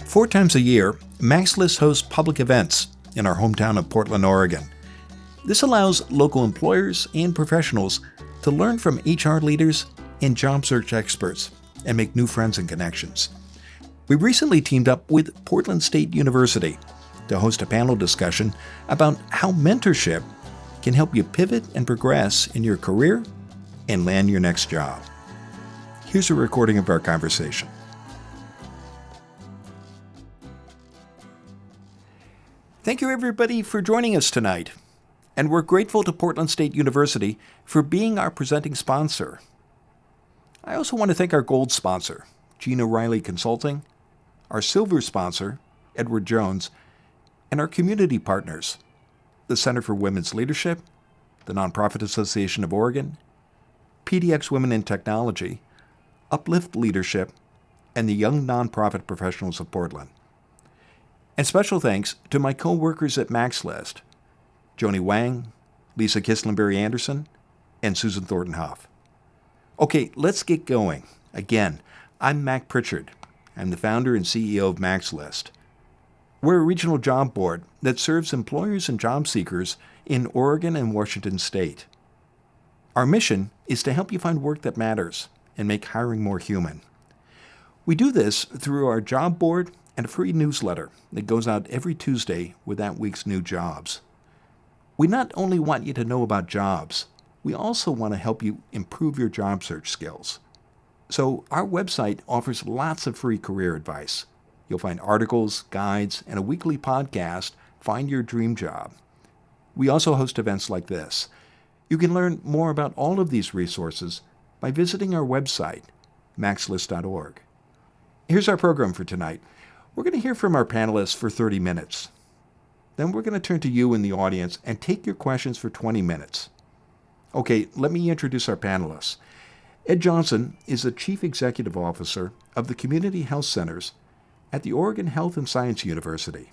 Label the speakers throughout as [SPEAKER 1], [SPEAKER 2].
[SPEAKER 1] Four times a year, MaxList hosts public events in our hometown of Portland, Oregon. This allows local employers and professionals to learn from HR leaders and job search experts and make new friends and connections. We recently teamed up with Portland State University to host a panel discussion about how mentorship can help you pivot and progress in your career and land your next job. Here's a recording of our conversation. Thank you, everybody, for joining us tonight. And we're grateful to Portland State University for being our presenting sponsor. I also want to thank our gold sponsor, Gina Riley Consulting, our silver sponsor, Edward Jones, and our community partners, the Center for Women's Leadership, the Nonprofit Association of Oregon, PDX Women in Technology, Uplift Leadership, and the Young Nonprofit Professionals of Portland. And special thanks to my co-workers at MaxList, Joni Wang, Lisa Kislenberry-Anderson, and Susan Thornton Huff. Okay, let's get going. Again, I'm Mac Pritchard. I'm the founder and CEO of MaxList. We're a regional job board that serves employers and job seekers in Oregon and Washington State. Our mission is to help you find work that matters and make hiring more human. We do this through our job board and a free newsletter that goes out every Tuesday with that week's new jobs. We not only want you to know about jobs, we also want to help you improve your job search skills. So our website offers lots of free career advice. You'll find articles, guides, and a weekly podcast, Find Your Dream Job. We also host events like this. You can learn more about all of these resources by visiting our website, maxlist.org. Here's our program for tonight. We're going to hear from our panelists for 30 minutes. Then we're going to turn to you in the audience and take your questions for 20 minutes. Okay, let me introduce our panelists. Ed Johnson is the Chief Executive Officer of the Community Health Centers at the Oregon Health and Science University.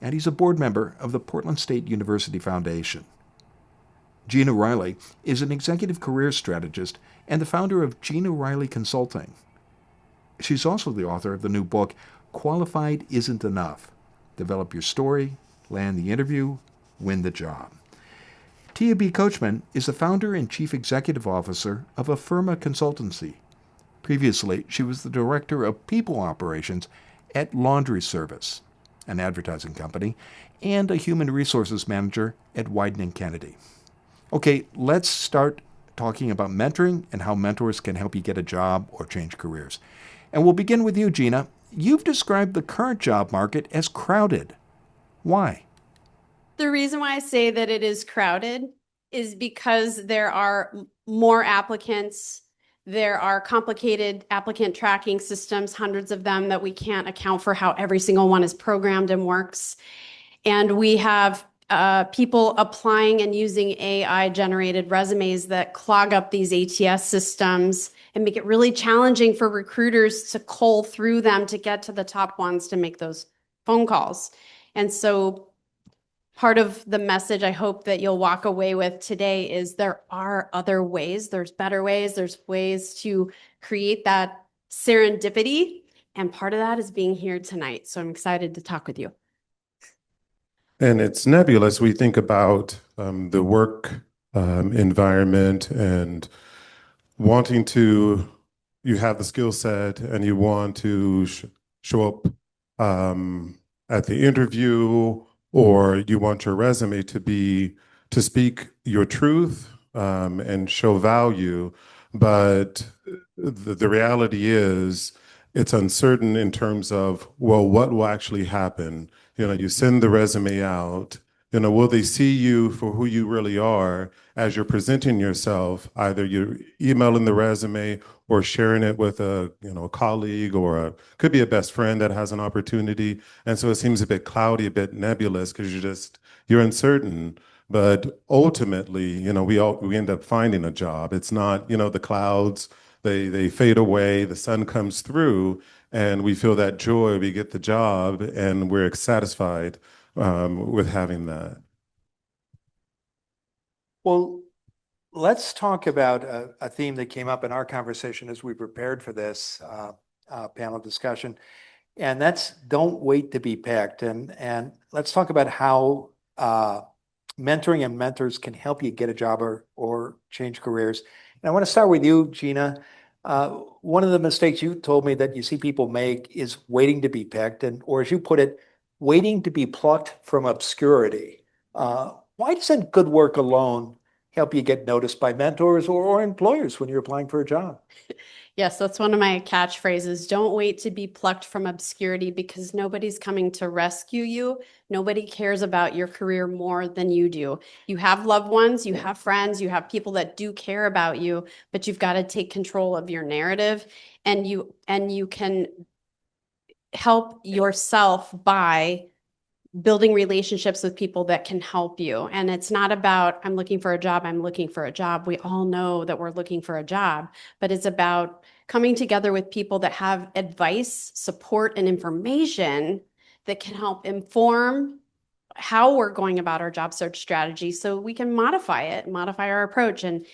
[SPEAKER 1] And he's a board member of the Portland State University Foundation. Gina Riley is an executive career strategist and the founder of Gina Riley Consulting. She's also the author of the new book, Qualified Isn't Enough. Develop your story, land the interview, win the job. Tia B. Coachman is the founder and chief executive officer of Affirma Consultancy. Previously, she was the director of people operations at Laundry Service, an advertising company, and a human resources manager at Wieden & Kennedy. Okay, let's start talking about mentoring and how mentors can help you get a job or change careers. And we'll begin with you, Gina. You've described the current job market as crowded. Why?
[SPEAKER 2] The reason why I say that it is crowded is because there are more applicants. There are complicated applicant tracking systems, hundreds of them, that we can't account for how every single one is programmed and works. And we have people applying and using AI-generated resumes that clog up these ATS systems and make it really challenging for recruiters to cull through them to get to the top ones to make those phone calls. And so part of the message I hope that you'll walk away with today is there are other ways, there's better ways, there's ways to create that serendipity. And part of that is being here tonight. So I'm excited to talk with you.
[SPEAKER 3] And it's nebulous. We think about the work environment and wanting to, you have the skill set and you want to show up at the interview, or you want your resume to speak your truth and show value. But the reality is it's uncertain in terms of, well, what will actually happen? You send the resume out, will they see you for who you really are as you're presenting yourself? Either you're emailing the resume or sharing it with a colleague, or could be a best friend that has an opportunity. And so it seems a bit cloudy, a bit nebulous, because you're uncertain. But ultimately, we end up finding a job. It's not, the clouds, they fade away, the sun comes through, and we feel that joy, we get the job, and we're satisfied with having that.
[SPEAKER 1] Well, Let's talk about a theme that came up in our conversation as we prepared for this panel discussion, and that's don't wait to be picked. And let's talk about how mentoring and mentors can help you get a job or change careers. And I want to start with you, Gina. One of the mistakes you told me that you see people make is waiting to be picked, and or as you put it, waiting to be plucked from obscurity. Why doesn't good work alone help you get noticed by mentors or employers when you're applying for a job?
[SPEAKER 2] Yes, that's one of my catchphrases. Don't wait to be plucked from obscurity because nobody's coming to rescue you. Nobody cares about your career more than you do. You have loved ones, you have friends, you have people that do care about you, but you've got to take control of your narrative, and you can help yourself by building relationships with people that can help you. And it's not about, I'm looking for a job, I'm looking for a job. We all know that we're looking for a job, but it's about coming together with people that have advice, support, and information that can help inform how we're going about our job search strategy so we can modify our approach and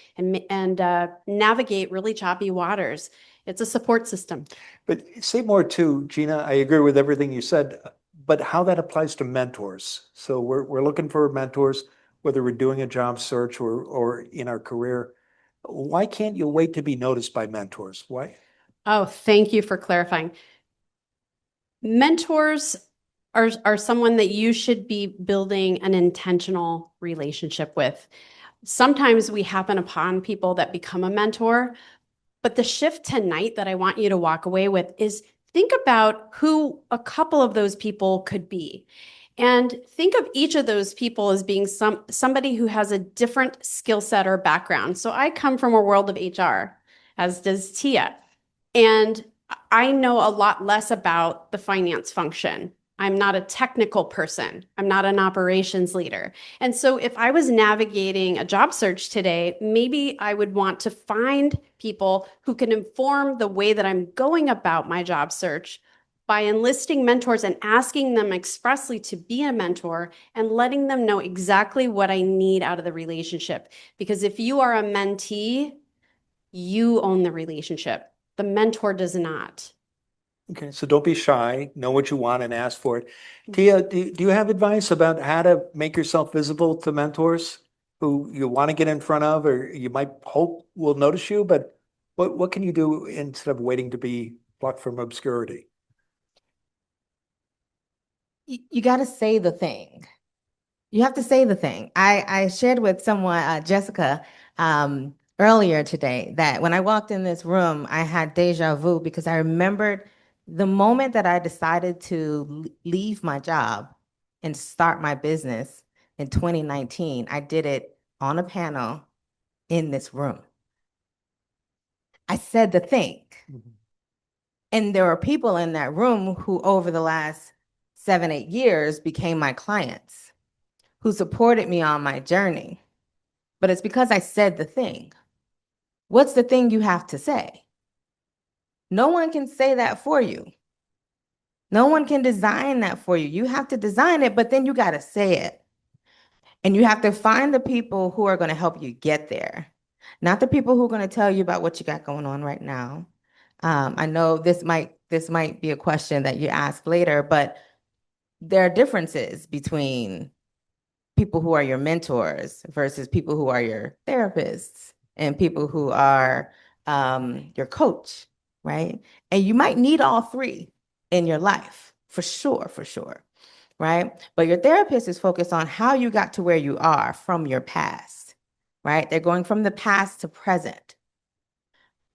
[SPEAKER 2] navigate really choppy waters. It's a support system.
[SPEAKER 1] But say more too, Gina. I agree with everything you said, but how that applies to mentors. So we're looking for mentors, whether we're doing a job search or in our career. Why can't you wait to be noticed by mentors? Why?
[SPEAKER 2] Oh, thank you for clarifying. Mentors are someone that you should be building an intentional relationship with. Sometimes we happen upon people that become a mentor, but the shift tonight that I want you to walk away with is think about who a couple of those people could be. And think of each of those people as being somebody who has a different skill set or background. So I come from a world of HR, as does Tia. And I know a lot less about the finance function. I'm not a technical person. I'm not an operations leader. And so if I was navigating a job search today, maybe I would want to find people who can inform the way that I'm going about my job search by enlisting mentors and asking them expressly to be a mentor and letting them know exactly what I need out of the relationship. Because if you are a mentee, you own the relationship. The mentor does not.
[SPEAKER 1] Okay, so don't be shy. Know what you want and ask for it. Tia, do you have advice about how to make yourself visible to mentors who you want to get in front of, or you might hope will notice you, but what can you do instead of waiting to be plucked from obscurity?
[SPEAKER 4] You got to say the thing. You have to say the thing. I shared with someone, Jessica, earlier today that when I walked in this room, I had deja vu because I remembered the moment that I decided to leave my job and start my business in 2019. I did it on a panel in this room. I said the thing.
[SPEAKER 1] Mhm.
[SPEAKER 4] And there were people in that room who over the last 7, 8 years became my clients, who supported me on my journey. But it's because I said the thing. What's the thing you have to say? No one can say that for you. No one can design that for you. You have to design it, but then you got to say it. And you have to find the people who are going to help you get there, not the people who are going to tell you about what you got going on right now. I know this might be a question that you ask later, but there are differences between people who are your mentors versus people who are your therapists and people who are your coach, right? And you might need all three in your life, for sure, right? But your therapist is focused on how you got to where you are from your past, right? They're going from the past to present.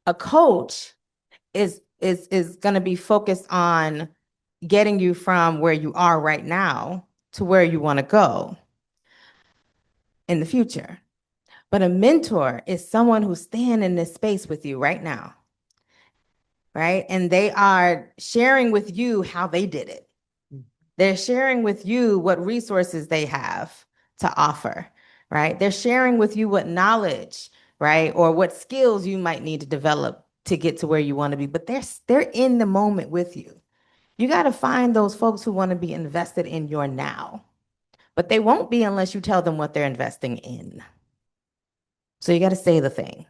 [SPEAKER 4] A coach is going to be focused on getting you from where you are right now to where you want to go in the future. But a mentor is someone who's staying in this space with you right now, right? And they are sharing with you how they did it. They're sharing with you what resources they have to offer, right? They're sharing with you what knowledge, right? Or what skills you might need to develop to get to where you want to be. But they're in the moment with you. You got to find those folks who want to be invested in your now. But they won't be unless you tell them what they're investing in. So you got to say the thing.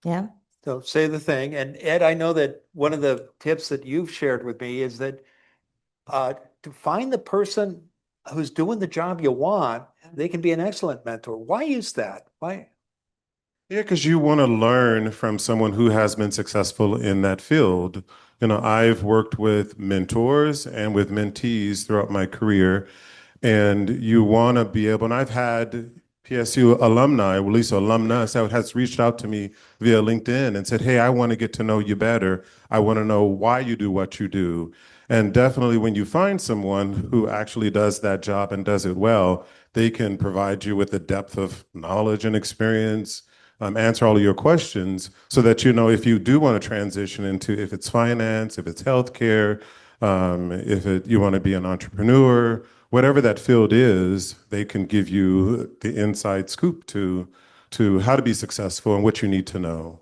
[SPEAKER 4] Yeah.
[SPEAKER 1] So say the thing. And Ed, I know that one of the tips that you've shared with me is that to find the person who's doing the job you want, they can be an excellent mentor. Why is that? Why?
[SPEAKER 3] Yeah, because you want to learn from someone who has been successful in that field. I've worked with mentors and with mentees throughout my career, and you want to be able, and I've had PSU alumni, or at least alumnus, that has reached out to me via LinkedIn and said, hey, I want to get to know you better. I want to know why you do what you do. And definitely when you find someone who actually does that job and does it well, they can provide you with the depth of knowledge and experience, answer all of your questions so that if you do want to transition into, if it's finance, if it's healthcare, you want to be an entrepreneur, whatever that field is, they can give you the inside scoop to how to be successful and what you need to know.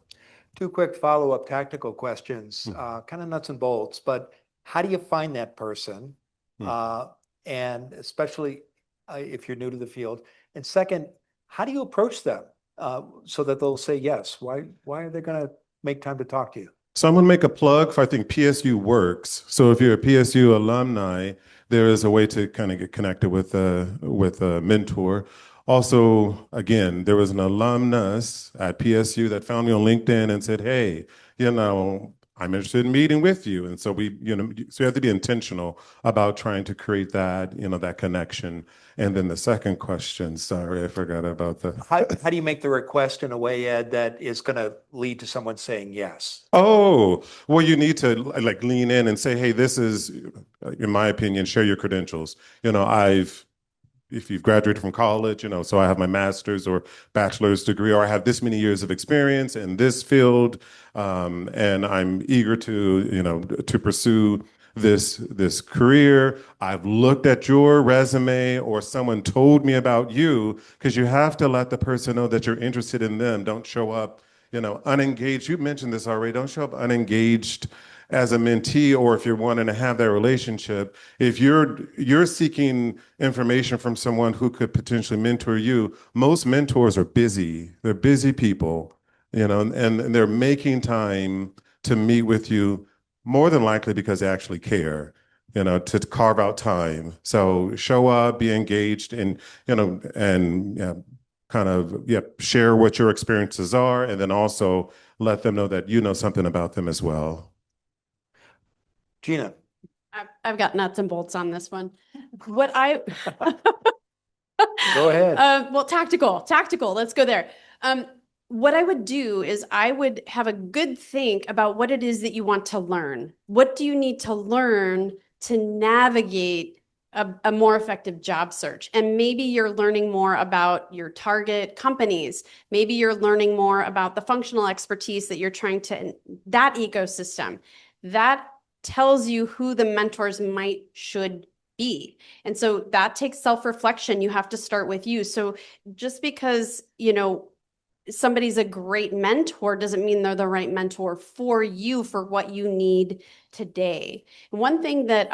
[SPEAKER 1] Two quick follow-up tactical questions, kind of nuts and bolts, but how do you find that person? And especially if you're new to the field. And second, how do you approach them so that they'll say yes? Why are they going to make time to talk to you?
[SPEAKER 3] So I'm going to make a plug for, I think PSU Works. So if you're a PSU alumni, there is a way to kind of get connected with a mentor. Also, again, there was an alumnus at PSU that found me on LinkedIn and said, hey, I'm interested in meeting with you. And so so you have to be intentional about trying to create that, that connection. And then the second question, sorry, I forgot about the.
[SPEAKER 1] How do you make the request in a way, Ed, that is going to lead to someone saying yes?
[SPEAKER 3] Oh, well, you need to like lean in and say, hey, this is, in my opinion, share your credentials. If you've graduated from college, so I have my master's or bachelor's degree, or I have this many years of experience in this field, and I'm eager to pursue this career. I've looked at your resume, or someone told me about you, because you have to let the person know that you're interested in them. Don't show up, unengaged. You mentioned this already. Don't show up unengaged as a mentee, or if you're wanting to have that relationship. If you're seeking information from someone who could potentially mentor you, most mentors are busy. They're busy people, and they're making time to meet with you, more than likely because they actually care, to carve out time. So show up, be engaged, and kind of share what your experiences are, and then also let them know that you know something about them as well.
[SPEAKER 1] Gina.
[SPEAKER 2] I've got nuts and bolts on this one. What I
[SPEAKER 1] Go ahead.
[SPEAKER 2] Well, tactical. Let's go there. What I would do is I would have a good think about what it is that you want to learn. What do you need to learn to navigate a more effective job search? And maybe you're learning more about your target companies. Maybe you're learning more about the functional expertise that you're trying to, that ecosystem. That tells you who the mentors should be. And so that takes self-reflection. You have to start with you. So just because, somebody's a great mentor doesn't mean they're the right mentor for you, for what you need today. One thing that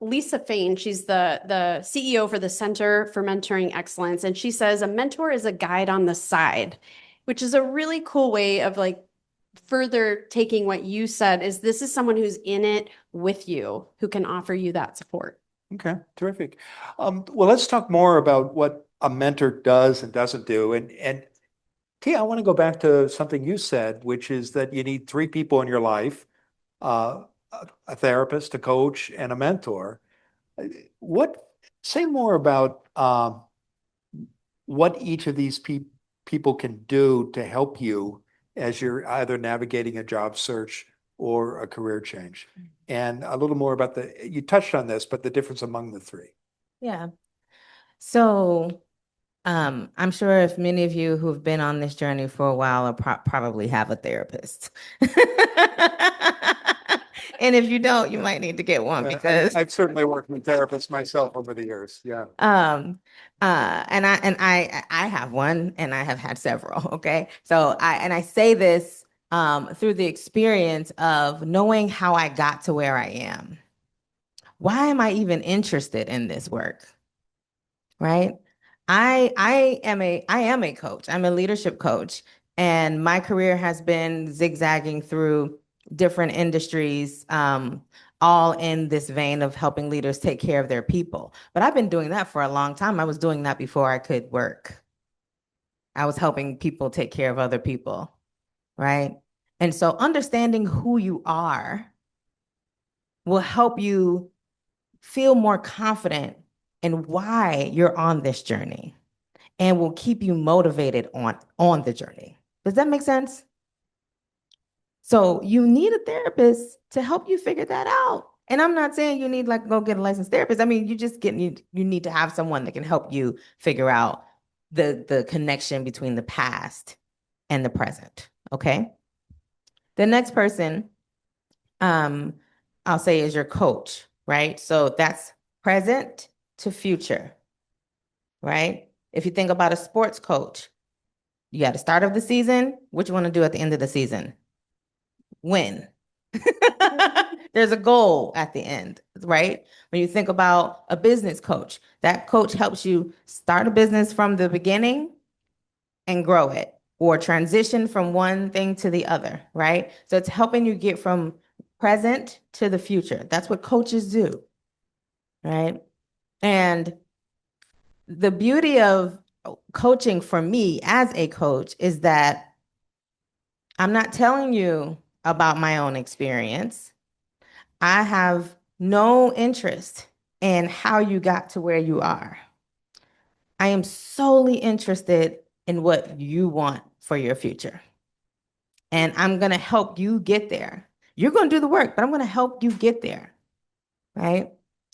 [SPEAKER 2] Lisa Fain, she's the CEO for the Center for Mentoring Excellence, and she says a mentor is a guide on the side, which is a really cool way of further taking what you said. This is someone who's in it with you, who can offer you that support.
[SPEAKER 1] Okay, terrific. Well, let's talk more about what a mentor does and doesn't do. And Tia, I want to go back to something you said, which is that you need three people in your life, a therapist, a coach, and a mentor. Say more about what each of these people can do to help you as you're either navigating a job search or a career change. And a little more about you touched on this, but the difference among the three.
[SPEAKER 4] Yeah. So I'm sure if many of you who've been on this journey for a while probably have a therapist. And if you don't, you might need to get one, because
[SPEAKER 1] I've certainly worked with therapists myself over the years. Yeah.
[SPEAKER 4] and I have one, and I have had several. Okay. So I say this through the experience of knowing how I got to where I am. Why am I even interested in this work? Right? I am a coach. I'm a leadership coach, and my career has been zigzagging through different industries, all in this vein of helping leaders take care of their people. But I've been doing that for a long time. I was doing that before I could work. I was helping people take care of other people, right? And so understanding who you are will help you feel more confident in why you're on this journey and will keep you motivated on the journey. Does that make sense? So you need a therapist to help you figure that out. And I'm not saying you need like go get a licensed therapist. I mean, you need to have someone that can help you figure out the connection between the past and the present. Okay. The next person, um, I'll say is your coach, right? So that's present to future, right? If you think about a sports coach, you got the start of the season. What you want to do at the end of the season? Win. There's a goal at the end, right? When you think about a business coach, that coach helps you start a business from the beginning and grow it or transition from one thing to the other, right? So it's helping you get from present to the future. That's what coaches do, right? And the beauty of coaching for me as a coach is that I'm not telling you about my own experience. I have no interest in how you got to where you are. I am solely interested in what you want for your future. And I'm going to help you get there. You're going to do the work, but I'm going to help you get there. Right?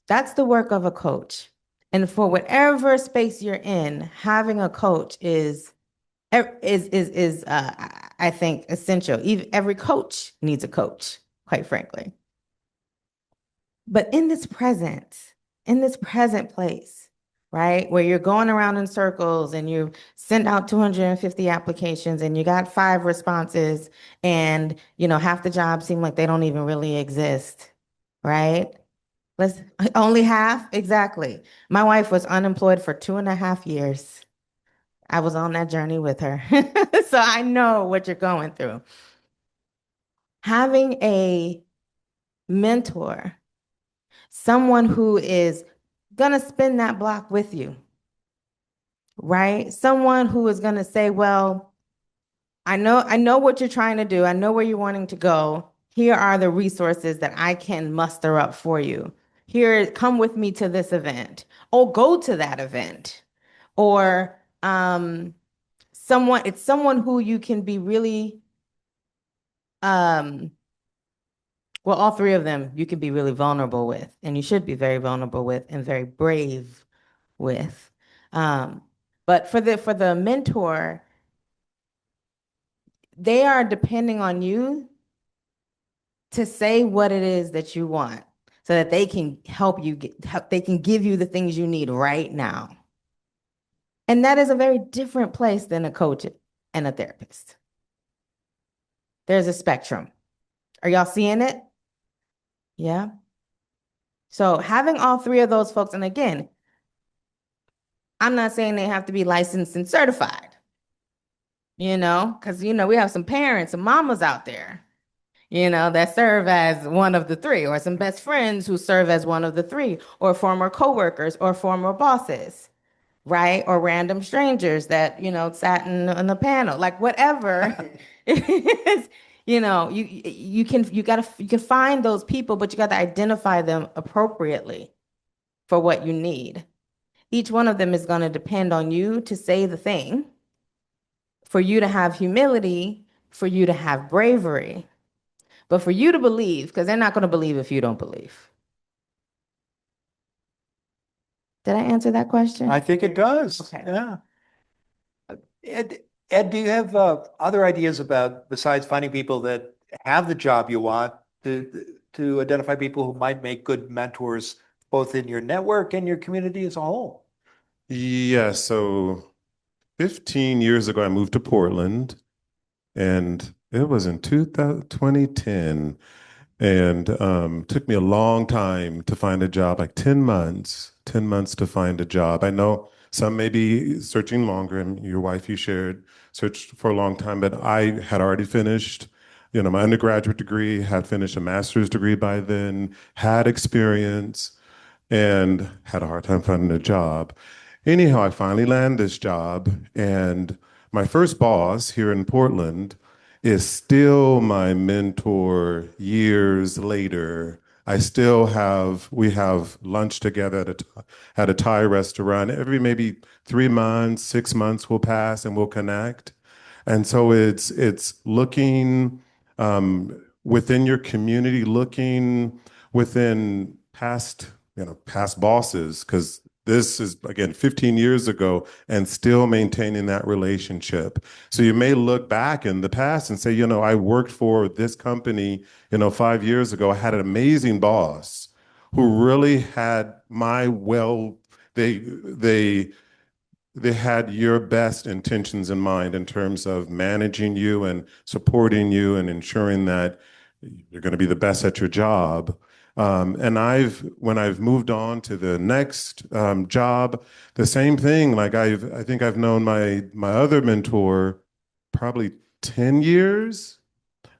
[SPEAKER 4] That's the work of a coach. And for whatever space you're in, having a coach is I think essential. Even every coach needs a coach, quite frankly. But in this present place, right, where you're going around in circles and you send out 250 applications and you got 5 responses and, half the jobs seem like they don't even really exist, right? Let's only half? Exactly. My wife was unemployed for 2.5 years. I was on that journey with her. So I know what you're going through. Having a mentor, someone who is going to spin that block with you, right? Someone who is going to say, well, I know what you're trying to do. I know where you're wanting to go. Here are the resources that I can muster up for you. Here, come with me to this event. Or go to that event. Or it's someone who you can be really well, all 3 of them you can be really vulnerable with, and you should be very vulnerable with and very brave with. But for the mentor, they are depending on you to say what it is that you want so that they can they can give you the things you need right now. And that is a very different place than a coach and a therapist. There's a spectrum. Are y'all seeing it? Yeah. So having all 3 of those folks, and again, I'm not saying they have to be licensed and certified, because, we have some parents and mamas out there, that serve as one of the 3, or some best friends who serve as one of the 3, or former coworkers or former bosses, right? Or random strangers that, sat in a panel, like whatever it is, you can find those people, but you got to identify them appropriately for what you need. Each one of them is going to depend on you to say the thing, for you to have humility, for you to have bravery, but for you to believe, because they're not going to believe if you don't believe. Did I answer that question?
[SPEAKER 1] I think it does.
[SPEAKER 4] Okay.
[SPEAKER 1] Yeah. Ed, do you have other ideas about, besides finding people that have the job you want, to identify people who might make good mentors, both in your network and your community as a whole?
[SPEAKER 3] Yeah, so 15 years ago, I moved to Portland, and it was in 2010. And took me a long time to find a job, like 10 months to find a job. I know Some may be searching longer, and your wife, you shared, searched for a long time, but I had already finished, my undergraduate degree, had finished a master's degree by then, had experience, and had a hard time finding a job. Anyhow, I finally landed this job, and my first boss here in Portland is still my mentor years later. We have lunch together at a Thai restaurant. Every maybe 3 months, 6 months will pass and we'll connect. And so it's looking within your community, looking within past bosses, because this is again 15 years ago and still maintaining that relationship. So you may look back in the past and say, I worked for this company, 5 years ago. I had an amazing boss who really had they had your best intentions in mind in terms of managing you and supporting you and ensuring that you're going to be the best at your job. And when I've moved on to the next job, the same thing. Like I think I've known my other mentor probably 10 years.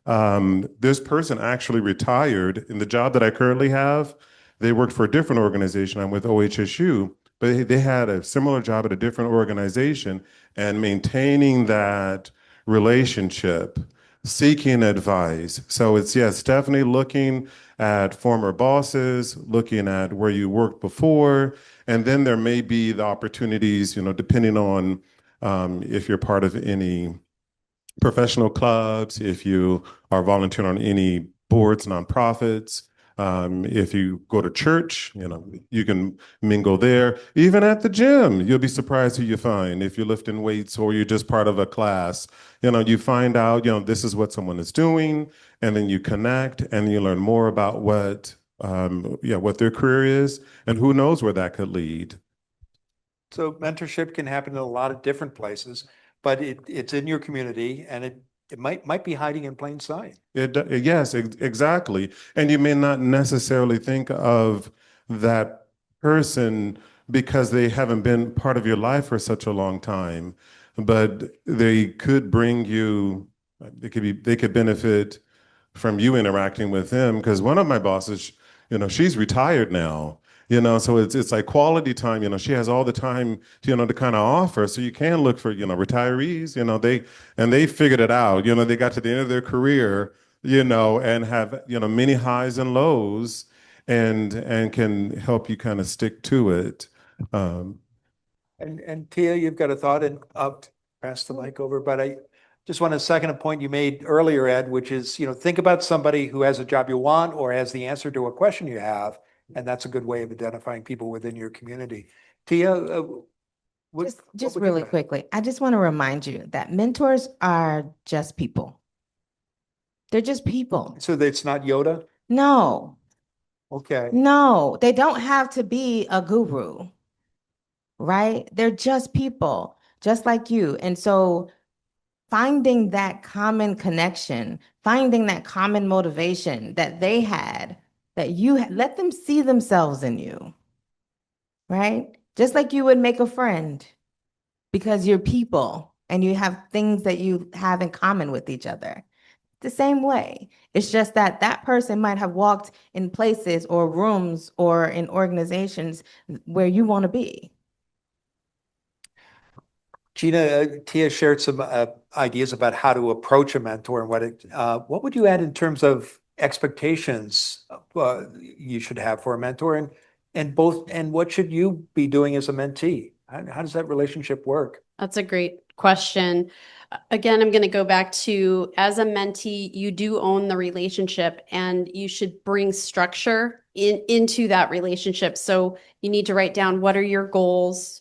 [SPEAKER 3] This person actually retired in the job that I currently have. They worked for a different organization. I'm with OHSU, but they had a similar job at a different organization, and maintaining that relationship, seeking advice. So it's, yes, definitely looking at former bosses, looking at where you worked before, and then there may be the opportunities, depending on if you're part of any professional clubs, if you are volunteering on any boards, nonprofits, if you go to church, you can mingle there. Even at the gym, you'll be surprised who you find if you're lifting weights or you're just part of a class. You find out, this is what someone is doing, and then you connect and you learn more about what their career is, and who knows where that could lead.
[SPEAKER 1] So mentorship can happen in a lot of different places, but it's in your community, and it might be hiding in plain sight.
[SPEAKER 3] Yes, exactly. And you may not necessarily think of that person because they haven't been part of your life for such a long time, but they could bring you, they could benefit from you interacting with them. Because one of my bosses, she's retired now. So it's like quality time. She has all the time to kind of offer. So you can look for retirees. They figured it out. They got to the end of their career, and have many highs and lows, and can help you kind of stick to it.
[SPEAKER 1] And Tia, you've got a thought, and I'll pass the mic over, but I just want to second a point you made earlier, Ed, which is, think about somebody who has a job you want or has the answer to a question you have, and that's a good way of identifying people within your community. Tia,
[SPEAKER 4] just really quickly, I just want to remind you that mentors are just people. They're just people.
[SPEAKER 1] So it's not Yoda?
[SPEAKER 4] No.
[SPEAKER 1] Okay.
[SPEAKER 4] No, they don't have to be a guru, right? They're just people, just like you. And so finding that common connection, finding that common motivation that they had, that you let them see themselves in you, right? Just like you would make a friend, because you're people and you have things that you have in common with each other. The same way. It's just that that person might have walked in places or rooms or in organizations where you want to be.
[SPEAKER 1] Gina, Tia shared some ideas about how to approach a mentor and what would you add in terms of expectations you should have for a mentor, and what should you be doing as a mentee? How does that relationship work?
[SPEAKER 2] That's a great question. Again, I'm going to go back to, as a mentee, you do own the relationship, and you should bring structure into that relationship. So you need to write down, what are your goals?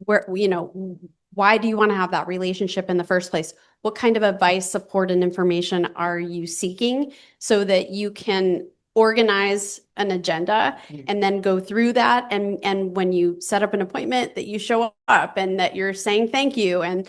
[SPEAKER 2] Why do you want to have that relationship in the first place? What kind of advice, support, and information are you seeking, so that you can organize an agenda and then go through that, and when you set up an appointment, that you show up and that you're saying thank you. And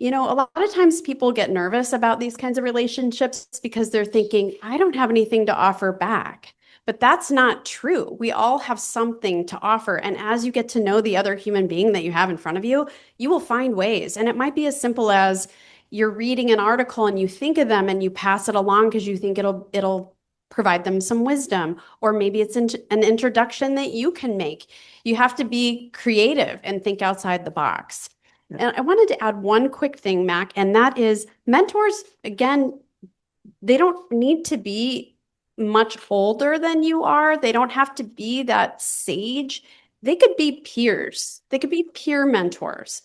[SPEAKER 2] a lot of times people get nervous about these kinds of relationships because they're thinking, I don't have anything to offer back. But that's not true. We all have something to offer. And as you get to know the other human being that you have in front of you, you will find ways. And it might be as simple as you're reading an article and you think of them and you pass it along because you think it'll provide them some wisdom, or maybe it's an introduction that you can make. You have to be creative and think outside the box. And I wanted to add one quick thing, Mac, and that is mentors, again, they don't need to be much older than you are. They don't have to be that sage. They could be peers. They could be peer mentors.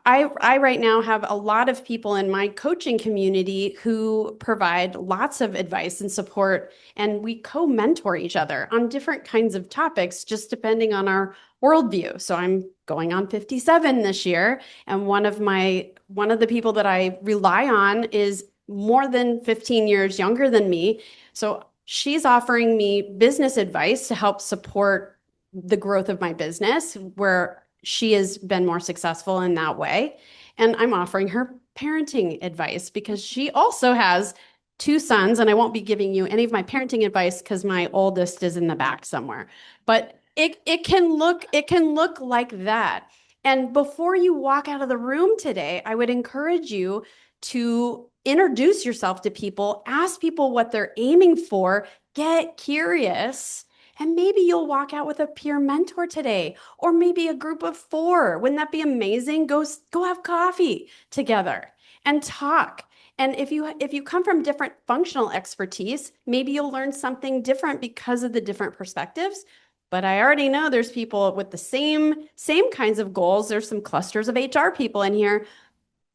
[SPEAKER 2] I right now have a lot of people in my coaching community who provide lots of advice and support, and we co-mentor each other on different kinds of topics, just depending on our worldview. So I'm going on 57 this year, and one of the people that I rely on is more than 15 years younger than me. So she's offering me business advice to help support the growth of my business, where she has been more successful in that way. And I'm offering her parenting advice because she also has 2 sons, and I won't be giving you any of my parenting advice because my oldest is in the back somewhere. But it can look like that. And before you walk out of the room today, I would encourage you to introduce yourself to people, ask people what they're aiming for, get curious. And maybe you'll walk out with a peer mentor today, or maybe a group of 4. Wouldn't that be amazing? Go have coffee together and talk. And if you come from different functional expertise, maybe you'll learn something different because of the different perspectives. But I already know there's people with the same kinds of goals. There's some clusters of HR people in here.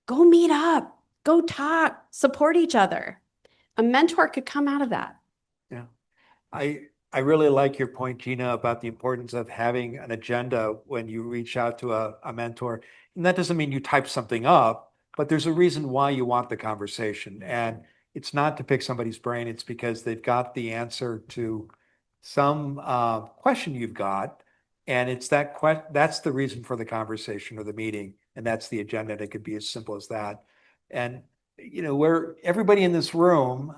[SPEAKER 2] Go meet up, go talk, support each other. A mentor could come out of that.
[SPEAKER 1] Yeah. I really like your point, Gina, about the importance of having an agenda when you reach out to a mentor. And that doesn't mean you type something up, but there's a reason why you want the conversation. And it's not to pick somebody's brain. It's because they've got the answer to some question you've got. And it's that's the reason for the conversation or the meeting. And that's the agenda. And it could be as simple as that. And, everybody in this room,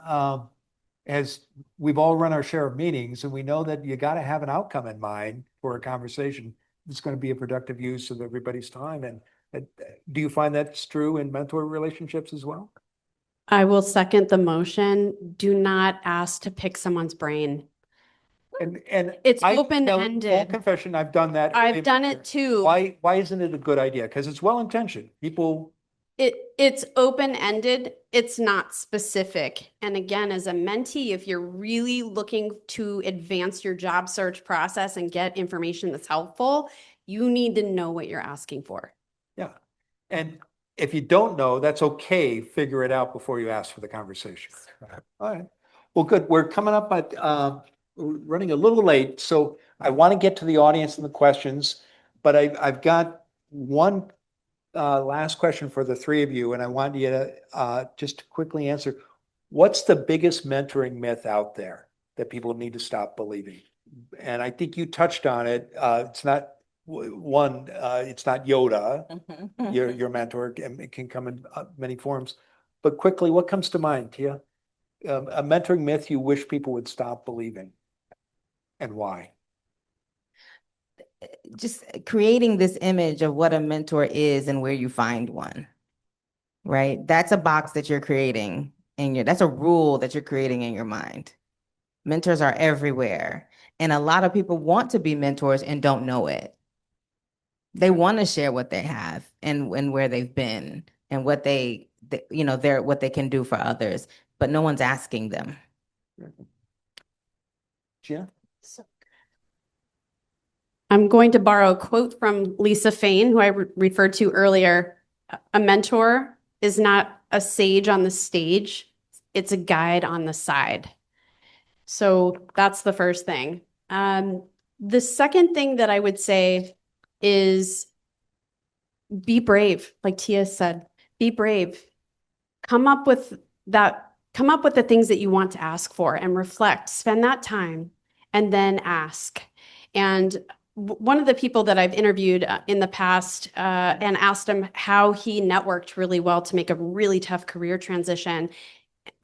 [SPEAKER 1] as we've all run our share of meetings, and we know that you got to have an outcome in mind for a conversation that's going to be a productive use of everybody's time. And do you find that's true in mentor relationships as well?
[SPEAKER 2] I will second the motion. Do not ask to pick someone's brain.
[SPEAKER 1] And
[SPEAKER 2] It's
[SPEAKER 1] full
[SPEAKER 2] open-ended.
[SPEAKER 1] confession, I've done that.
[SPEAKER 2] I've done it too.
[SPEAKER 1] Why isn't it a good idea? Because it's well-intentioned. People.
[SPEAKER 2] It's open-ended. It's not specific. And again, as a mentee, if you're really looking to advance your job search process and get information that's helpful, you need to know what you're asking for.
[SPEAKER 1] Yeah. And if you don't know, that's okay. Figure it out before you ask for the conversation. All right. Well, good. We're coming up at we're running a little late, so I want to get to the audience and the questions, but I've got one last question for the 3 of you, and I want you to just quickly answer. What's the biggest mentoring myth out there that people need to stop believing? And I think you touched on it. It's not it's not Yoda, your mentor. It can come in many forms. But quickly, what comes to mind, Tia? A mentoring myth you wish people would stop believing, and why?
[SPEAKER 4] Just creating this image of what a mentor is and where you find one, right? That's a box that you're creating that's a rule that you're creating in your mind. Mentors are everywhere. And a lot of people want to be mentors and don't know it. They want to share what they have and where they've been and what what they can do for others, but no one's asking them.
[SPEAKER 1] Gina?
[SPEAKER 2] I'm going to borrow a quote from Lisa Fain, who I referred to earlier. A mentor is not a sage on the stage. It's a guide on the side. So that's the first thing. The second thing that I would say is be brave. Like Tia said, be brave. Come up with the things that you want to ask for and reflect, spend that time, and then ask. And one of the people that I've interviewed in the past and asked him how he networked really well to make a really tough career transition.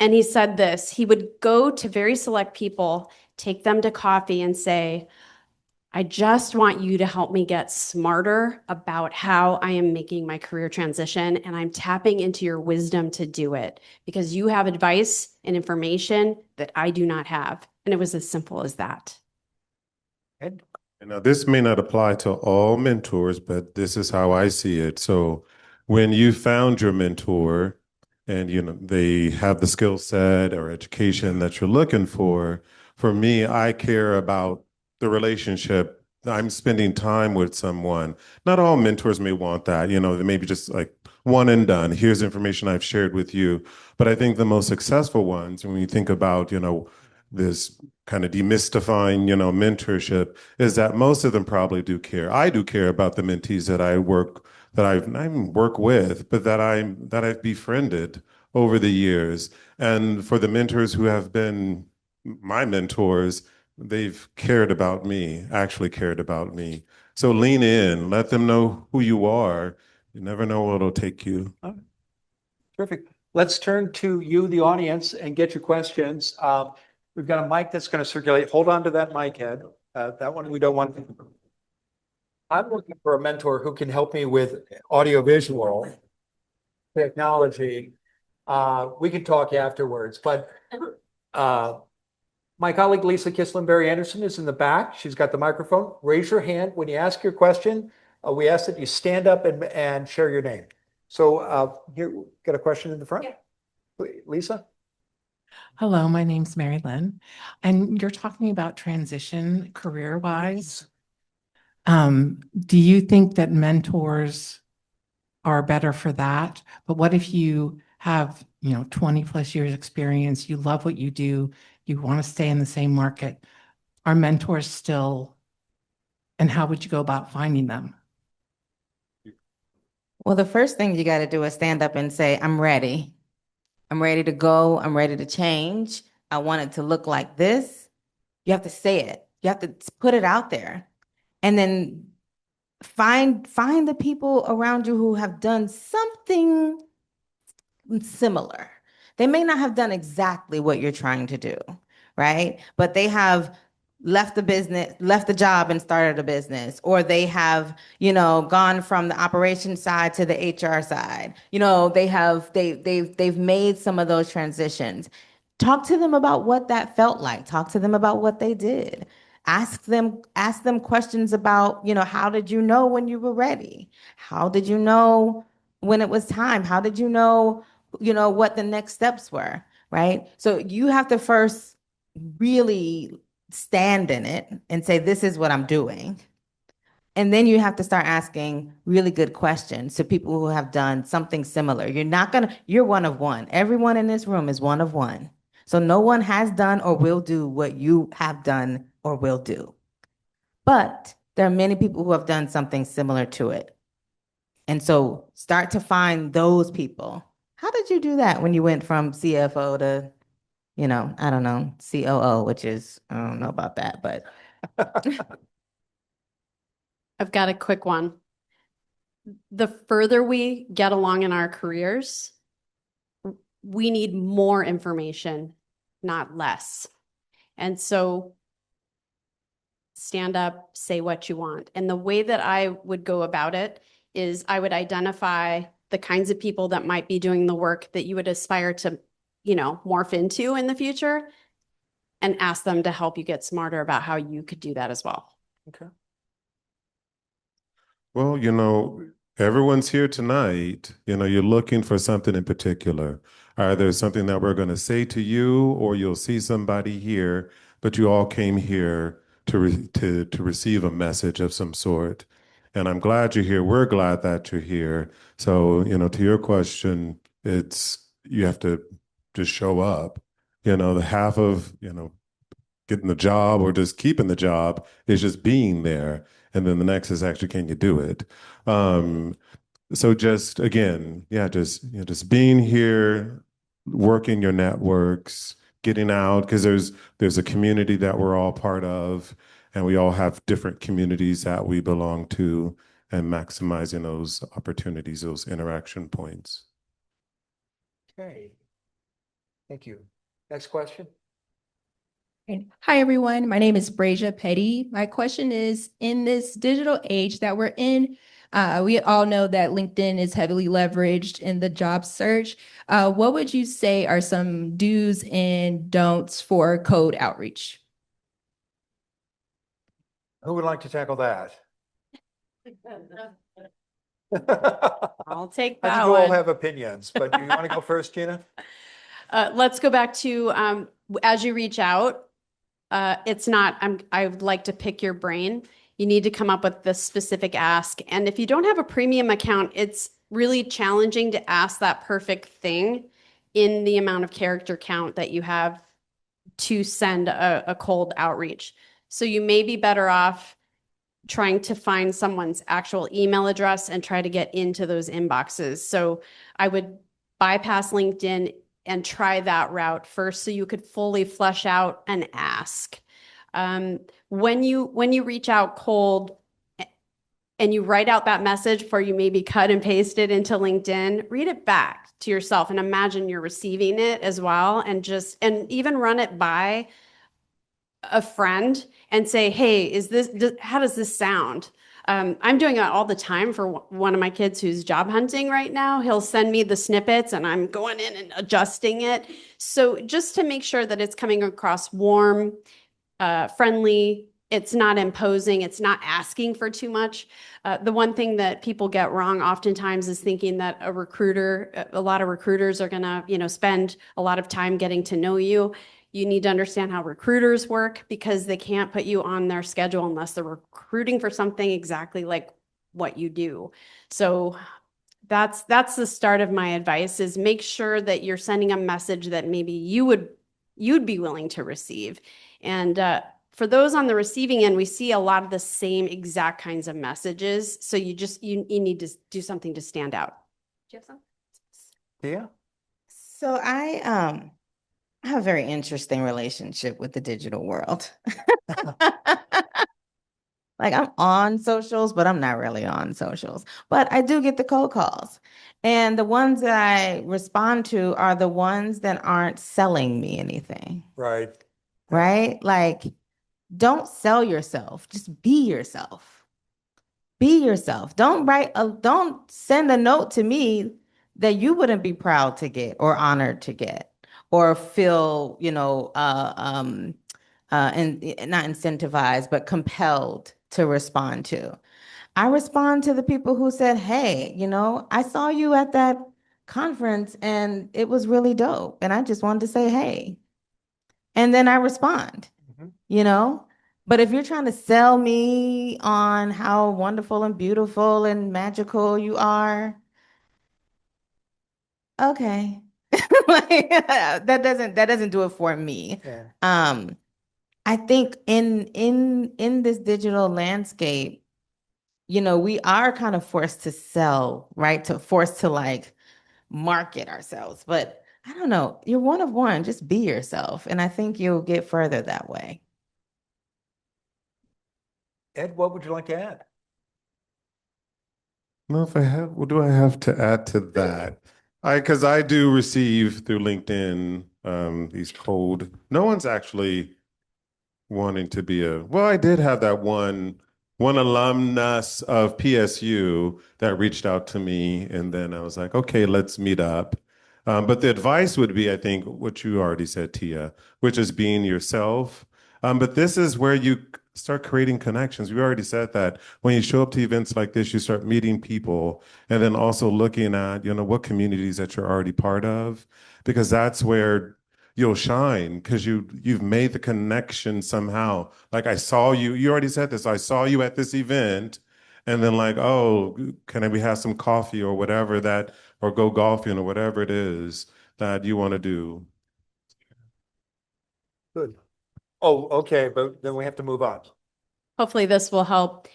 [SPEAKER 2] And he said this: he would go to very select people take them to coffee and say, I just want you to help me get smarter about how I am making my career transition, and I'm tapping into your wisdom to do it because you have advice and information that I do not have. And it was as simple as that.
[SPEAKER 1] Ed?
[SPEAKER 3] Now, this may not apply to all mentors, but this is how I see it. So when you found your mentor and, they have the skill set or education that you're looking for me, I care about the relationship. I'm spending time with someone. Not all mentors may want that, they may be just like one and done. Here's information I've shared with you. But I think the most successful ones, when you think about, this kind of demystifying, mentorship, is that most of them probably do care. I do care about the mentees that I work with, but that I've befriended over the years. And for the mentors who have been my mentors, they've cared about me, actually cared about me. So lean in, let them know who you are. You never know where it'll take you.
[SPEAKER 1] Terrific. Let's turn to you, the audience, and get your questions. We've got a mic that's going to circulate. Hold on to that mic, Ed. That one we don't want. I'm looking for a mentor who can help me with audiovisual technology. We can talk afterwards, but my colleague Lisa Kislenberry Anderson is in the back. She's got the microphone. Raise your hand when you ask your question. We ask that you stand up and share your name. So here, got a question in the front? Yeah. Lisa?
[SPEAKER 5] Hello, my name's Mary Lynn, and you're talking about transition career-wise. Do you think that mentors are better for that? But what if you have, 20 plus years experience, you love what you do, you want to stay in the same market? Are mentors still, and how would you go about finding them?
[SPEAKER 4] Well, the first thing you got to do is stand up and say, I'm ready. I'm ready to go. I'm ready to change. I want it to look like this. You have to say it. You have to put it out there. And then find the people around you who have done something similar. They may not have done exactly what you're trying to do, right? But they have left the job and started a business, or they have, gone from the operations side to the HR side. They've made some of those transitions. Talk to them about what that felt like. Talk to them about what they did. Ask them questions about, how did you know when you were ready? How did you know when it was time? How did you know, what the next steps were, right? So you have to first really stand in it and say, this is what I'm doing. And then you have to start asking really good questions to people who have done something similar. You're one of one. Everyone in this room is one of one. So no one has done or will do what you have done or will do. But there are many people who have done something similar to it. And so start to find those people. How did you do that when you went from CFO to, I don't know, COO, which is, I don't know about that, but.
[SPEAKER 2] I've got a quick one. The further we get along in our careers, we need more information, not less. And so stand up, say what you want. And the way that I would go about it is I would identify the kinds of people that might be doing the work that you would aspire to, morph into in the future, and ask them to help you get smarter about how you could do that as well.
[SPEAKER 1] Okay.
[SPEAKER 3] Well, everyone's here tonight. You're looking for something in particular. Either something that we're going to say to you, or you'll see somebody here, but you all came here to receive a message of some sort. And I'm glad you're here. We're glad that you're here. So, to your question, you have to just show up. The half of, getting the job or just keeping the job is just being there. And then the next is actually, can you do it? So just again, just being here, working your networks, getting out, because there's a community that we're all part of, and we all have different communities that we belong to, and maximizing those opportunities, those interaction points.
[SPEAKER 1] Okay. Thank you. Next question.
[SPEAKER 6] And hi, everyone. My name is Brasia Petty. My question is, in this digital age that we're in, we all know that LinkedIn is heavily leveraged in the job search. What would you say are some do's and don'ts for code outreach?
[SPEAKER 7] Who would like to tackle that?
[SPEAKER 2] I'll take
[SPEAKER 7] I
[SPEAKER 2] that
[SPEAKER 7] think you all
[SPEAKER 2] one.
[SPEAKER 7] have opinions, but you want to go first, Gina?
[SPEAKER 2] Let's go back to as you reach out, it's not, I would like to pick your brain. You need to come up with the specific ask. And if you don't have a premium account, it's really challenging to ask that perfect thing in the amount of character count that you have to send a cold outreach. So you may be better off trying to find someone's actual email address and try to get into those inboxes. So I would bypass LinkedIn and try that route first so you could fully flesh out an ask. When you reach out cold and you write out that message before you maybe cut and paste it into LinkedIn, read it back to yourself and imagine you're receiving it as well, and even run it by a friend and say, hey, how does this sound? I'm doing it all the time for one of my kids who's job hunting right now. He'll send me the snippets and I'm going in and adjusting it. So just to make sure that it's coming across warm, friendly, it's not imposing, it's not asking for too much. The one thing that people get wrong oftentimes is thinking that a lot of recruiters are gonna, spend a lot of time getting to know you. You need to understand how recruiters work because they can't put you on their schedule unless they're recruiting for something exactly like what you do. So that's the start of my advice, is make sure that you're sending a message that maybe you'd be willing to receive. And for those on the receiving end, we see a lot of the same exact kinds of messages. So you need to do something to stand out. Do you have some?
[SPEAKER 7] Yeah.
[SPEAKER 4] So I have a very interesting relationship with the digital world. Like, I'm on socials, but I'm not really on socials. But I do get the cold calls. And the ones that I respond to are the ones that aren't selling me anything,
[SPEAKER 7] Right.
[SPEAKER 4] right? Like, don't sell yourself, just be yourself. Be yourself. Don't send a note to me that you wouldn't be proud to get or honored to get or feel, and not incentivized, but compelled to respond to. I respond to the people who said, hey, I saw you at that conference and it was really dope. And I just wanted to say, hey. And then I respond,
[SPEAKER 7] Mhm.
[SPEAKER 4] you know? But if you're trying to sell me on how wonderful and beautiful and magical you are, okay. Like, that doesn't do it for me.
[SPEAKER 7] Yeah.
[SPEAKER 4] I think in this digital landscape, we are kind of forced to sell, right? Forced to like market ourselves. But I don't know, you're one of one, just be yourself. And I think you'll get further that way.
[SPEAKER 7] Ed, what would you like to add?
[SPEAKER 3] No, if I have, what do I have to add to that? Because I do receive through LinkedIn these cold. No one's actually wanting to be well, I did have that one alumnus of PSU that reached out to me, and then I was like, okay, let's meet up. But the advice would be, I think, what you already said, Tia, which is being yourself. But this is where you start creating connections. We already said that when you show up to events like this, you start meeting people, and then also looking at, what communities that you're already part of, because that's where you'll shine, because you've made the connection somehow. Like, I saw you already said this, I saw you at this event, and then like, oh, can we have some coffee or whatever or go golfing or whatever it is that you want to do.
[SPEAKER 7] Good. Oh, okay, but then we have to move on.
[SPEAKER 2] Hopefully this will help.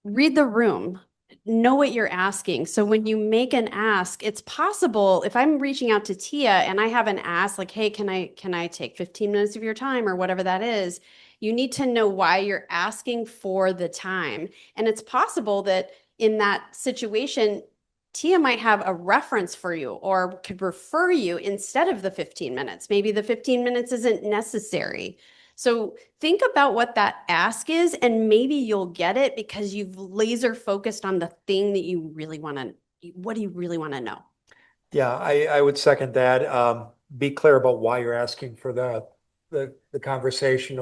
[SPEAKER 2] Read the room. Know what you're asking. So when you make an ask, it's possible if I'm reaching out to Tia and I have an ask like, hey, can I take 15 minutes of your time or whatever that is? You need to know why you're asking for the time. And it's possible that in that situation, Tia might have a reference for you or could refer you instead of the 15 minutes. Maybe the 15 minutes isn't necessary. So think about what that ask is, and maybe you'll get it because you've laser focused on the thing that you really want to, what do you really want to know?
[SPEAKER 7] Yeah, I would second that. Be clear about why you're asking for the conversation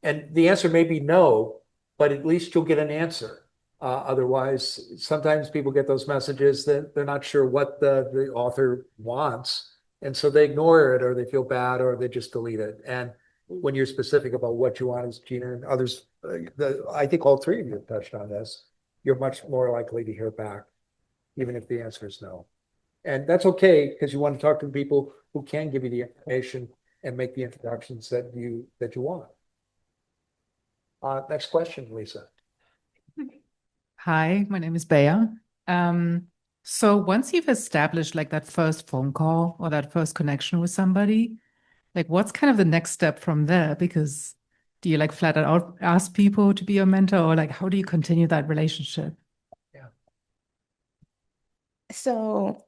[SPEAKER 7] and the answer may be no, but at least you'll get an answer. Otherwise, sometimes people get those messages that they're not sure what the author wants. And so they ignore it or they feel bad or they just delete it. And when you're specific about what you want, as Gina and others, I think all three of you have touched on this, you're much more likely to hear back, even if the answer is no. And that's okay because you want to talk to people who can give you the information and make the introductions that you want. Next question, Lisa.
[SPEAKER 8] Hi, my name is Bea. So once you've established like that first phone call or that first connection with somebody, like what's kind of the next step from there? Because do you like flat out ask people to be your mentor, or like how do you continue that relationship?
[SPEAKER 4] So,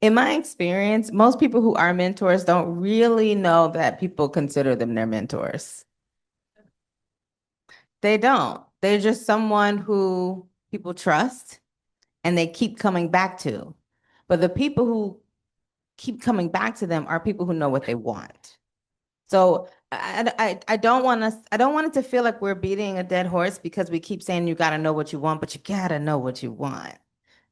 [SPEAKER 4] in my experience, most people who are mentors don't really know that people consider them their mentors. They don't. They're just someone who people trust and they keep coming back to. But the people who keep coming back to them are people who know what they want. So I don't want it to feel like we're beating a dead horse because we keep saying you got to know what you want, but you got to know what you want.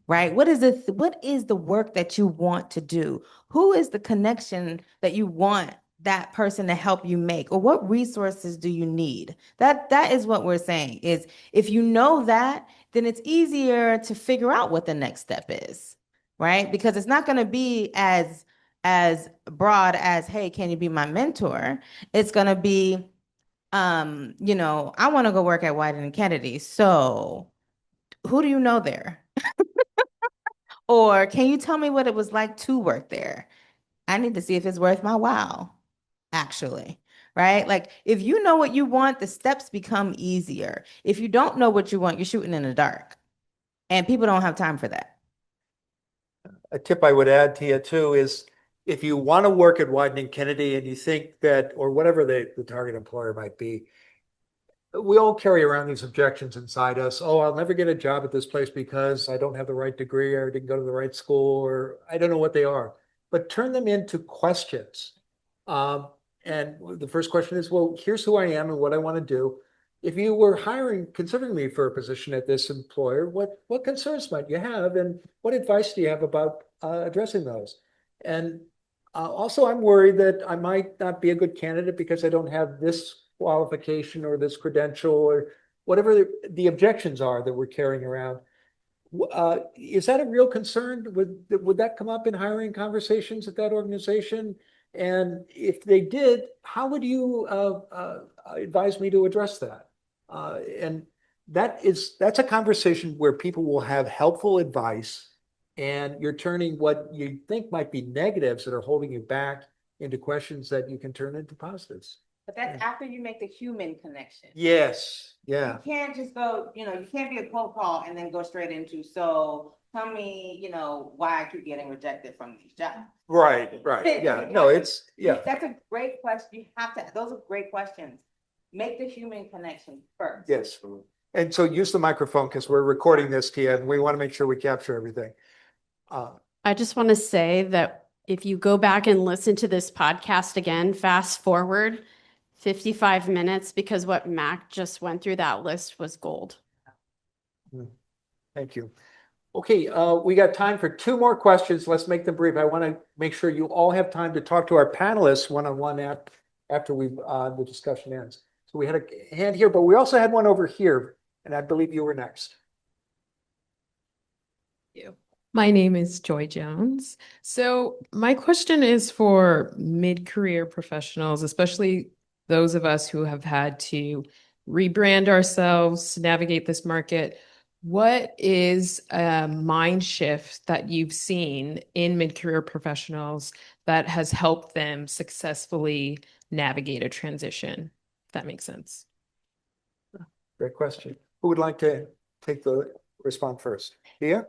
[SPEAKER 4] Right? What is the work that you want to do? Who is the connection that you want that person to help you make? Or what resources do you need? That is what we're saying is if you know that, then it's easier to figure out what the next step is, right? Because it's not going to be as broad as, hey, can you be my mentor? It's going to be, I want to go work at White and Kennedy. So who do you know there? Or can you tell me what it was like to work there? I need to see if it's worth my while, actually, right? Like if you know what you want, the steps become easier. If you don't know what you want, you're shooting in the dark. And people don't have time for that.
[SPEAKER 7] A tip I would add to you too is if you want to work at Wieden Kennedy and you think that, or whatever the target employer might be, we all carry around these objections inside us. Oh, I'll never get a job at this place because I don't have the right degree or didn't go to the right school or I don't know what they are. But turn them into questions. And the first question is, well, here's who I am and what I want to do. If you were considering me for a position at this employer, what concerns might you have and what advice do you have about addressing those? And also, I'm worried that I might not be a good candidate because I don't have this qualification or this credential or whatever the objections are that we're carrying around. Is that a real concern? Would that come up in hiring conversations at that organization? And if they did, how would you advise me to address that? And that's a conversation where people will have helpful advice and you're turning what you think might be negatives that are holding you back into questions that you can turn into positives.
[SPEAKER 4] But that's after you make the human connection.
[SPEAKER 7] Yes. Yeah.
[SPEAKER 4] You can't just go, you can't be a cold call and then go straight into, so tell me, why I keep getting rejected from these jobs.
[SPEAKER 7] Right. Yeah. No, yeah.
[SPEAKER 4] That's a great question. Those are great questions. Make the human connection first.
[SPEAKER 7] Yes. And so use the microphone because we're recording this, Tia, and we want to make sure we capture everything.
[SPEAKER 2] I just want to say that if you go back and listen to this podcast again, fast forward 55 minutes, because what Mac just went through that list was gold.
[SPEAKER 7] Thank you. Okay, we got time for two more questions. Let's make them brief. I want to make sure you all have time to talk to our panelists one-on-one after the discussion ends. So we had a hand here, but we also had one over here, and I believe you were next.
[SPEAKER 9] My name is Joy Jones. So my question is for mid-career professionals, especially those of us who have had to rebrand ourselves, navigate this market. What is a mind shift that you've seen in mid-career professionals that has helped them successfully navigate a transition? If that makes sense.
[SPEAKER 7] Great question. Who would like to take the response first? Tia?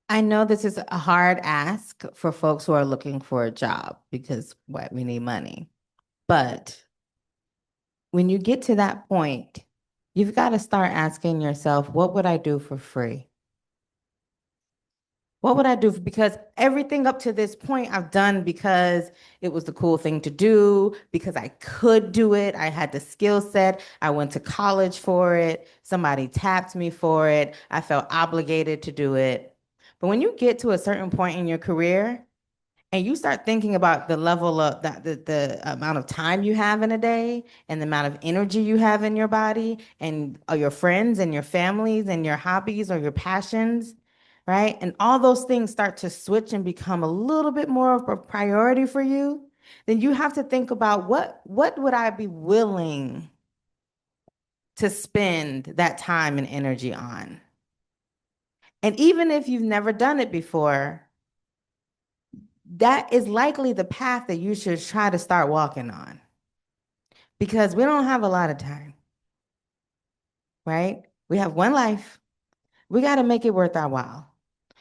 [SPEAKER 4] I know this is a hard ask for folks who are looking for a job because what we need money. But when you get to that point, you've got to start asking yourself, what would I do for free? What would I do? Because everything up to this point I've done because it was the cool thing to do, because I could do it. I had the skill set. I went to college for it. Somebody tapped me for it. I felt obligated to do it. But when you get to a certain point in your career and you start thinking about the level of the amount of time you have in a day and the amount of energy you have in your body and your friends and your families and your hobbies or your passions, right? And all those things start to switch and become a little bit more of a priority for you, then you have to think about what would I be willing to spend that time and energy on? And even if you've never done it before, that is likely the path that you should try to start walking on, because we don't have a lot of time, right? We have one life. We got to make it worth our while.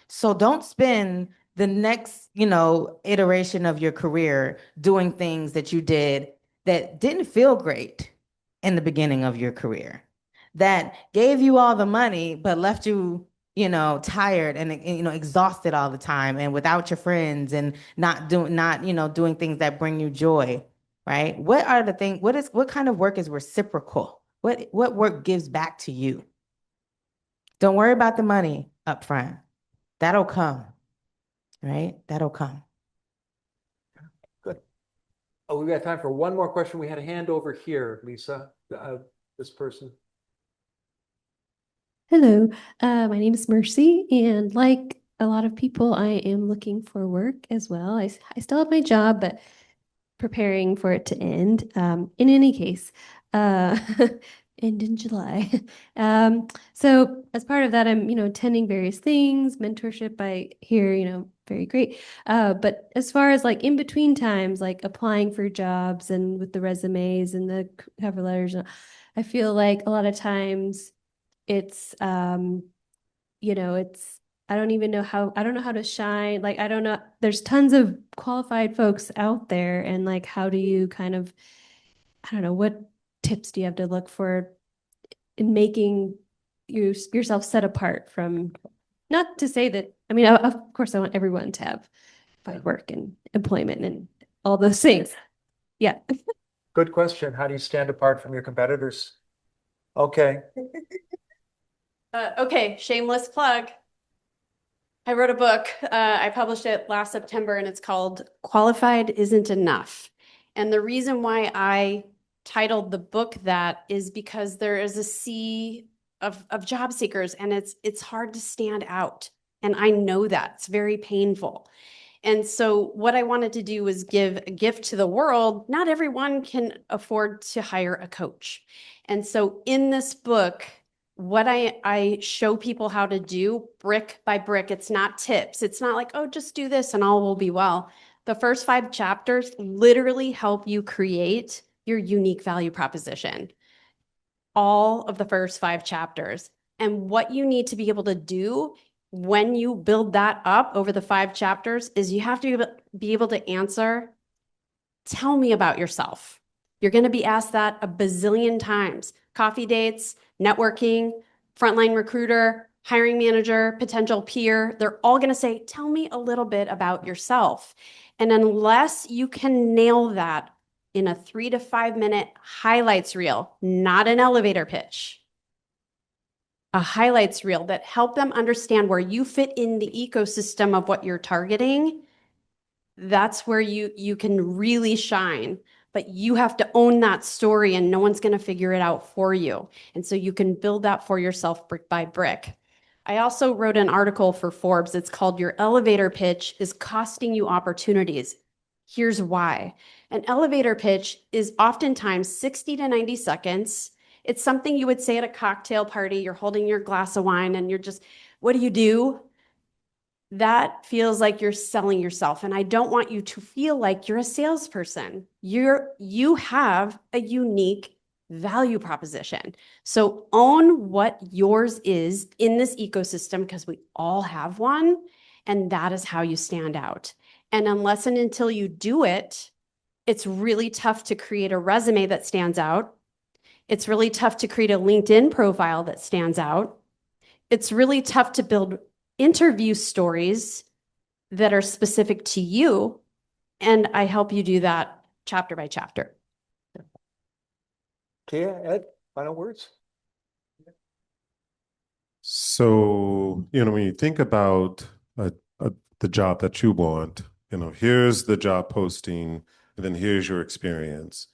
[SPEAKER 4] So don't spend the next, iteration of your career doing things that you did that didn't feel great in the beginning of your career, that gave you all the money, but left you, tired and exhausted all the time and without your friends and not doing things that bring you joy, right? What are the things, what kind of work is reciprocal? What work gives back to you? Don't worry about the money up front. That'll come, right? That'll come.
[SPEAKER 7] Good. Oh, we've got time for one more question. We had a hand over here, Lisa, this person.
[SPEAKER 10] Hello, my name is Mercy, and like a lot of people, I am looking for work as well. I still have my job, but preparing for it to end. In any case, end in July. So as part of that, I'm, attending various things, mentorship I hear, very great. But as far as like in between times, like applying for jobs and with the resumes and the cover letters, I feel like a lot of times it's it's I don't know how to shine. Like I don't know, there's tons of qualified folks out there, and like how do you kind of, I don't know, what tips do you have to look for in making yourself set apart from, not to say that, I mean, of course I want everyone to have find work and employment and all those things. Yeah.
[SPEAKER 7] Good question. How do you stand apart from your competitors? Okay.
[SPEAKER 2] Okay, shameless plug. I wrote a book. I published it last September, and it's called Qualified Isn't Enough. And the reason why I titled the book that is because there is a sea of job seekers, and it's hard to stand out. And I know that. It's very painful. And so what I wanted to do was give a gift to the world. Not everyone can afford to hire a coach. And so in this book, what I show people how to do brick by brick. It's not tips. It's not like, oh, just do this and all will be well. The first 5 chapters literally help you create your unique value proposition. All of the first 5 chapters. And what you need to be able to do when you build that up over the 5 chapters is you have to be able to answer, tell me about yourself. You're going to be asked that a bazillion times. Coffee dates, networking, frontline recruiter, hiring manager, potential peer, they're all going to say, tell me a little bit about yourself. And unless you can nail that in a 3 to 5 minute highlights reel, not an elevator pitch, a highlights reel that help them understand where you fit in the ecosystem of what you're targeting, that's where you can really shine. But you have to own that story, and no one's going to figure it out for you. And so you can build that for yourself brick by brick. I also wrote an article for Forbes. It's called Your Elevator Pitch is Costing You Opportunities. Here's why. An elevator pitch is oftentimes 60 to 90 seconds. It's something you would say at a cocktail party. You're holding your glass of wine and you're just, what do you do? That feels like you're selling yourself. And I don't want you to feel like you're a salesperson. You have a unique value proposition. So own what yours is in this ecosystem, because we all have one, and that is how you stand out. And unless and until you do it, it's really tough to create a resume that stands out. It's really tough to create a LinkedIn profile that stands out. It's really tough to build interview stories that are specific to you. And I help you do that chapter by chapter.
[SPEAKER 7] Tia, Ed, final words?
[SPEAKER 3] So, when you think about the job that you want, here's the job posting, and then here's your experience.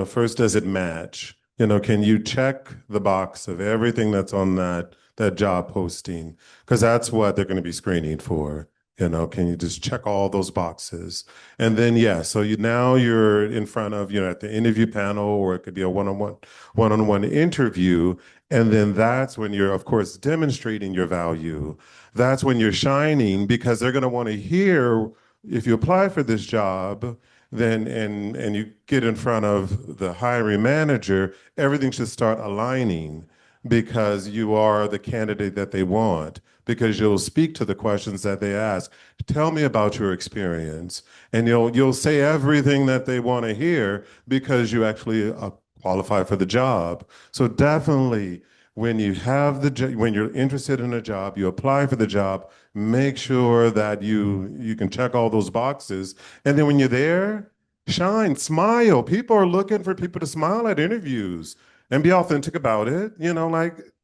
[SPEAKER 3] First, does it match? Can you check the box of everything that's on that job posting? Because that's what they're going to be screening for. Can you just check all those boxes? And then, so now you're in front of, at the interview panel, or it could be a one-on-one interview. And then that's when you're, of course, demonstrating your value. That's when you're shining, because they're going to want to hear, if you apply for this job, then and you get in front of the hiring manager, everything should start aligning, because you are the candidate that they want, because you'll speak to the questions that they ask. Tell me about your experience. And you'll say everything that they want to hear, because you actually qualify for the job. So definitely, when you have when you're interested in a job, you apply for the job, make sure that you can check all those boxes. And then when you're there, shine, smile. People are looking for people to smile at interviews, and be authentic about it,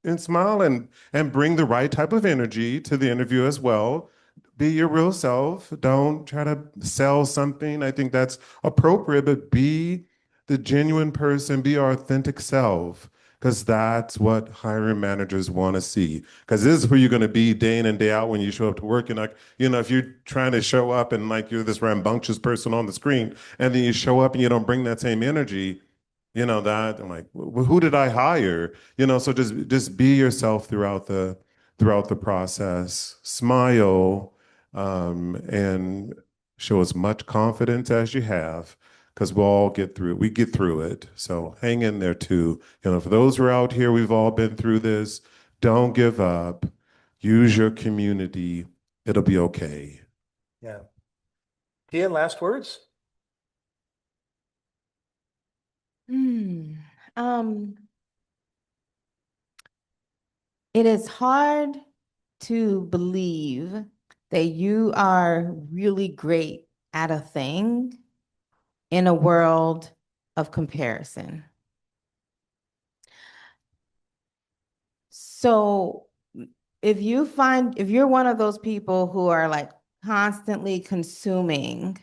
[SPEAKER 3] and smile, and bring the right type of energy to the interview as well. Be your real self. Don't try to sell something. I think that's appropriate, but be the genuine person, be your authentic self, because that's what hiring managers want to see. Because this is who you're going to be day in and day out when you show up to work. And if you're trying to show up and you're this rambunctious person on the screen, and then you show up and you don't bring that same energy, that I'm like, who did I hire? So just be yourself throughout the process. Smile, and show as much confidence as you have, because we'll all get through it. We get through it. So hang in there too. For those who are out here, we've all been through this. Don't give up. Use your community. It'll be okay.
[SPEAKER 7] Yeah. Tia, last words?
[SPEAKER 4] It is hard to believe that you are really great at a thing in a world of comparison. So if you're one of those people who are constantly consuming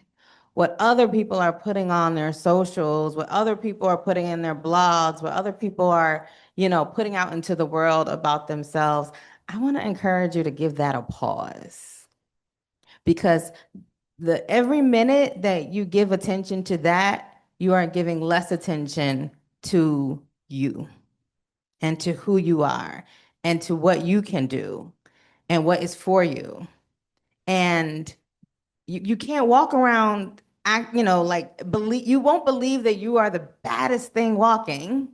[SPEAKER 4] what other people are putting on their socials, what other people are putting in their blogs, what other people are, putting out into the world about themselves, I want to encourage you to give that a pause. Because every minute that you give attention to that, you are giving less attention to you and to who you are and to what you can do and what is for you. And you can't walk around you won't believe that you are the baddest thing walking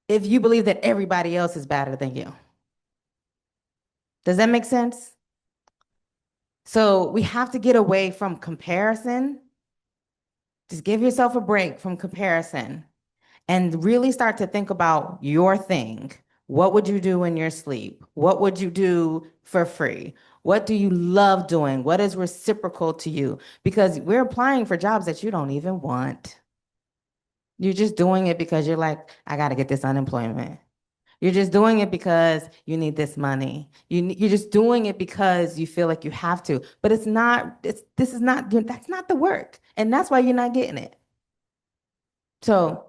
[SPEAKER 4] if you believe that everybody else is better than you. Does that make sense? So we have to get away from comparison. Just give yourself a break from comparison and really start to think about your thing. What would you do in your sleep? What would you do for free? What do you love doing? What is reciprocal to you? Because we're applying for jobs that you don't even want. You're just doing it because you're like, I got to get this unemployment. You're just doing it because you need this money. You're just doing it because you feel like you have to. But that's not the work. And that's why you're not getting it. So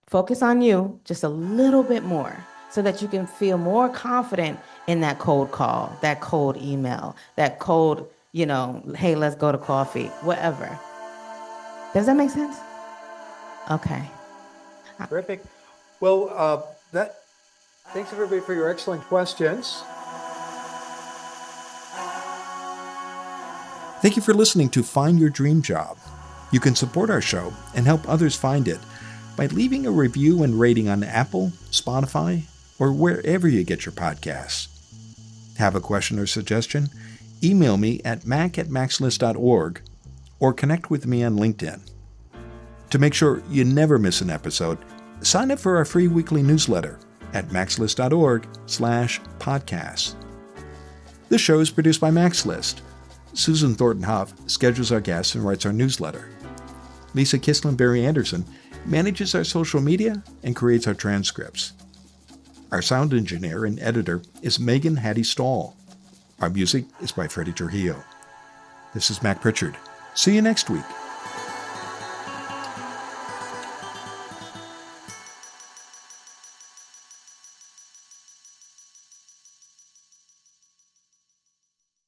[SPEAKER 4] focus on you just a little bit more so that you can feel more confident in that cold call, that cold email, that cold, hey, let's go to coffee, whatever. Does that make sense? Okay.
[SPEAKER 7] Terrific. Well, thanks everybody for your excellent questions.
[SPEAKER 1] Thank you for listening to Find Your Dream Job. You can support our show and help others find it by leaving a review and rating on Apple, Spotify, or wherever you get your podcasts. Have a question or suggestion? Email me at mac@maxlist.org or connect with me on LinkedIn. To make sure you never miss an episode, sign up for our free weekly newsletter at maxlist.org/podcasts. This show is produced by MaxList. Susan Thornton Huff schedules our guests and writes our newsletter. Lisa Kislen-Berry Anderson manages our social media and creates our transcripts. Our sound engineer and editor is Megan Hattie Stahl. Our music is by Freddie Trujillo. This is Mac Pritchard. See you next week.